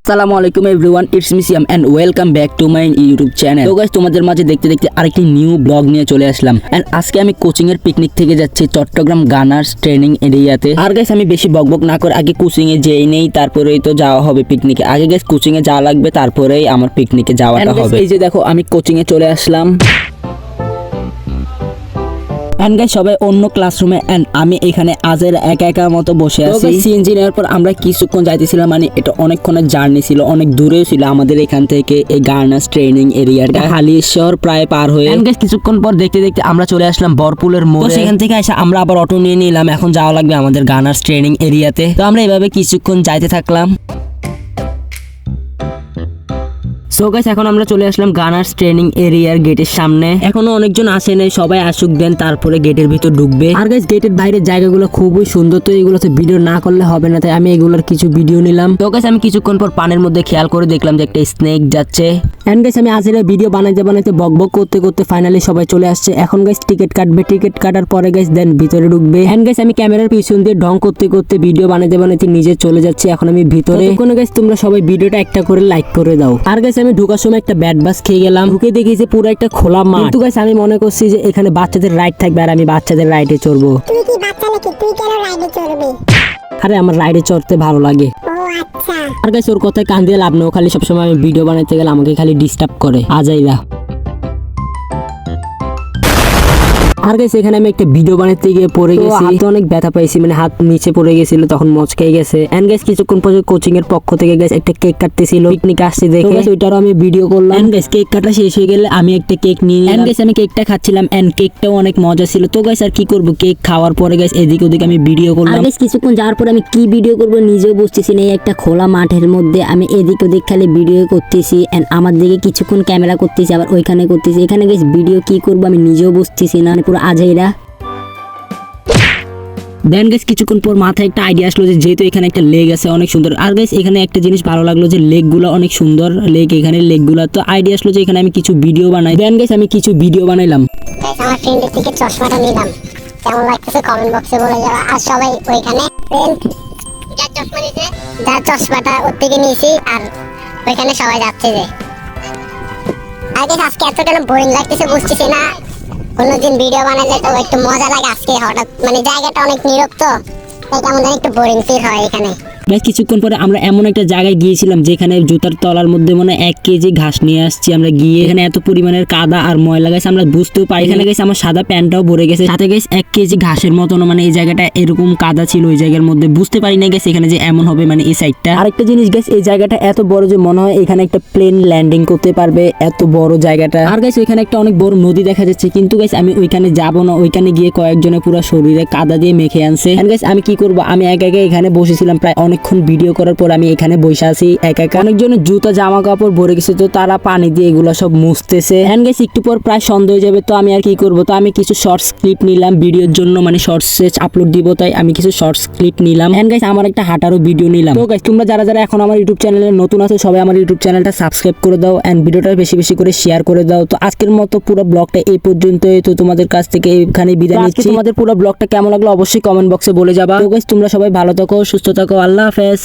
আসসালামু আলাইকুম everyone, it's me Siam and welcome back to my YouTube channel. তো guys, তোমাদের মাঝে দেখতে দেখতে আরেকটি নিউ ব্লগ নিয়ে চলে আসলাম। এন্ড আজকে আমি কোচিং এর পিকনিক থেকে যাচ্ছি চট্টগ্রাম গানার্স ট্রেনিং এরিয়াতে। আর গাইস, আমি বেশি বকবক না করে আগে কোচিং এ যেই নেই, তারপরেই তো যাওয়া হবে পিকনিকে। আগে গাইস কোচিং এ যাওয়া লাগবে, তারপরেই আমার পিকনিকে যাওয়াটা হবে। এই যে দেখো, আমি কোচিং এ চলে আসলাম। এন্ড গাইস, সবাই অন্য ক্লাসরুমে এন্ড আমি এখানে আজের একা মতো বসে আছি। সিএনজি নেওয়ার পর আমরা কিছুক্ষণ যাইতেছিলাম, মানে এটা অনেকক্ষণের জার্নি ছিল, অনেক দূরেও ছিল আমাদের এখান থেকে এই গার্নার্স ট্রেনিং এরিয়াটা। হালিশহর প্রায় পার হয়ে এন্ড গাইস কিছুক্ষণ পর দেখতে দেখতে আমরা চলে আসলাম বরপুলের মোড়ে। সেখান থেকে এসে আমরা আবার অটো নিয়ে নিলাম, এখন যাওয়া লাগবে আমাদের গার্নার্স ট্রেনিং এরিয়াতে। তো আমরা এভাবে কিছুক্ষণ যাইতে থাকলাম। সো গাইস, এখন আমরা চলে আসলাম গানার্স ট্রেনিং এরিয়ার গেটের সামনে। এখনো অনেকজন আসে নাই, সবাই আসুক দেন তারপরে গেটের ভিতর ঢুকবে। আর গাইস, গেটের বাইরের জায়গাগুলো খুবই সুন্দর, তো এগুলোতে ভিডিও না করলে হবে না, তাই আমি এগুলোর কিছু ভিডিও নিলাম। তো গাইস, আমি কিছুক্ষণ পর পানের মধ্যে খেয়াল করে দেখলাম যে একটা স্নেক যাচ্ছে। এন্ড গাইস, আমি আজের ভিডিও বানাইতে বকবক করতে ফাইনালি সবাই চলে আসছে। এখন গাইস টিকিট কাটবে, টিকিট কাটার পরে গাইস দেন ভিতরে ঢুকবে। এন্ড গাইস, আমি ক্যামেরার পিছন দিয়ে ঢং করতে ভিডিও বানাইতে নিজে চলে যাচ্ছি। এখন আমি ভিতরে। ততক্ষণ গাইস তোমরা সবাই ভিডিওটা একটা করে লাইক করে দাও। আর গাইস, আমি ঢোকার সময় একটা ব্যাড বাস খেয়ে গেলাম। ঢুকে দেখি যে পুরো একটা খোলা মাঠ। কিন্তু গাইস, আমি মনে করছি যে এখানে বাচ্চাদের রাইড থাকবে আর আমি বাচ্চাদের রাইডে চড়বো। তুই কি বাচ্চা নাকি? তুই কেন রাইডে চড়বি? আরে আমার রাইডে চড়তে ভালো লাগে। ও আচ্ছা। আর গাইস, ওর কথায় কান দিয়ে লাভ নেই, খালি সবসময় আমি ভিডিও বানাইতে গেলে আমাকে খালি ডিস্টার্ব করে আজাইরা। আর গাইস, এখানে আমি একটা ভিডিও বানাতে গিয়ে পড়ে গেছি, হাতে অনেক ব্যথা পাইছি, মানে হাত নিচে পড়ে গেছিল, তখন মচকে গেছে। এন্ড গাইস, কিছুক্ষণ পর কোচিং এর পক্ষ থেকে গাইস একটা কেক কাটতেছিল, পিকনিক আসছে দেখে ওইটারও আমি ভিডিও করলাম। এন্ড গাইস, কেক কাটা শেষ হয়ে গেলে আমি একটা কেক নিয়ে নিলাম। এন্ড গাইস, আমি কেকটা খাচ্ছিলাম এন্ড কেকটাও অনেক মজা ছিল। তো গাইস, আর কি করব, কেক খাওয়ার পরে গাইস এদিক ওদিক আমি ভিডিও করলাম। গাইস, কিছুক্ষণ যাওয়ার পর আমি কি ভিডিও করব নিজেও বুঝতেছি না। এই একটা খোলা মাঠের মধ্যে আমি এদিক ওদিক খালি ভিডিও করতেছি এন্ড আমার দিকে কিছুক্ষণ ক্যামেরা করতেছি, আবার ওইখানে করতেছি। এখানে গাইস ভিডিও কি করব আমি নিজেও বুঝতেছি না, পুরো আজাইরা। দেন গাইস, কিছুক্ষণ পর মাথায় একটা আইডিয়া আসলো যে যেহেতু এখানে একটা লেক আছে অনেক সুন্দর। আর গাইস, এখানে একটা জিনিস ভালো লাগলো যে লেকগুলো অনেক সুন্দর, লেক এখানে লেকগুলো। তো আইডিয়া আসলো যে এখানে আমি কিছু ভিডিও বানাই। দেন গাইস, আমি কিছু ভিডিও বানাইলাম। গাইস, আমার ফ্রেন্ডের থেকে চশমাটা নিলাম, কেমন লাগতেছে কমেন্ট বক্সে বলে যাও। আর সবাই ওইখানে যার চশমা নিছে, যার চশমাটা ওর থেকে নিয়েছি, আর ওইখানে সবাই যাচ্ছে যে। আর গাইস, আজকে এত কেন বোরিং লাগতেছে বুঝতেছি না। কোনোদিন ভিডিও বানালে তো একটু মজা লাগে, আজকে হঠাৎ মানে জায়গাটা অনেক নীরব, তো তাই কেমন যেন একটু বোরিং ফিল হয় এখানে। বেশ কিছুক্ষণ পরে আমরা এমন একটা জায়গায় গিয়েছিলাম যেখানে জুতার তলার মধ্যে মানে 1 কেজি ঘাস নিয়ে আসছি আমরা গিয়ে। এখানে এত পরিমাণের কাদা আর ময়লা গেছে আমরা বুঝতেও পারি। এখানে গেছে আমার সাদা প্যান্টটাও ভরে গেছে, সাথে গেছে 1 কেজি ঘাসের মতন, মানে এই জায়গাটা এরকম কাদা ছিল ওই জায়গার মধ্যে। বুঝতে পারি না গেছে এখানে যে এমন হবে, মানে এই সাইডটা। আরেকটা জিনিস গেছে, এই জায়গাটা এত বড় যে মনে হয় এখানে একটা প্লেন ল্যান্ডিং করতে পারবে, এত বড় জায়গাটা। আর গেছে ওইখানে একটা অনেক বড় নদী দেখা যাচ্ছে, কিন্তু গেছে আমি ওইখানে যাব না। ওইখানে গিয়ে কয়েকজনে পুরো শরীরে কাদা দিয়ে মেখে আনছে। গেছে আমি কি করব, আমি একা এখানে বসেছিলাম প্রায় অনেকক্ষণ ভিডিও করার পর আমি এখানে বসে আছি একা। অনেকজনের জুতা জামা কাপড় ভরে গেছে, তো তারা পানি দিয়ে এগুলো সব মুছতেছে। এন্ড গাইস, একটু পর প্রায় সন্ধ্যা হয়ে যাবে, তো আমি আর কি করব, তো আমি কিছু শর্টস ক্লিপ নিলাম ভিডিওর জন্য, মানে শর্টস আপলোড দিব, তাই আমি কিছু শর্টস ক্লিপ নিলাম। এন্ড গাইস, আমার একটা হাঁটারও ভিডিও নিলাম। তো গাইস, তোমরা যারা যারা এখন আমার ইউটিউব চ্যানেলে নতুন আছো সবাই আমার ইউটিউব চ্যানেলটা সাবস্ক্রাইব করে দাও এন্ড ভিডিওটা বেশি করে শেয়ার করে দাও। তো আজকের মতো পুরো ব্লগটা এই পর্যন্তই। তো তোমাদের কাছ থেকে এখানে বিদায় নিচ্ছি। তোমাদের পুরো ব্লগটা কেমন লাগলো অবশ্যই কমেন্ট বক্সে বলে যাবা। তো গাইস, তোমরা সবাই ভালো থাকো, সুস্থ থাকো, আল্লাহ হাফেজ।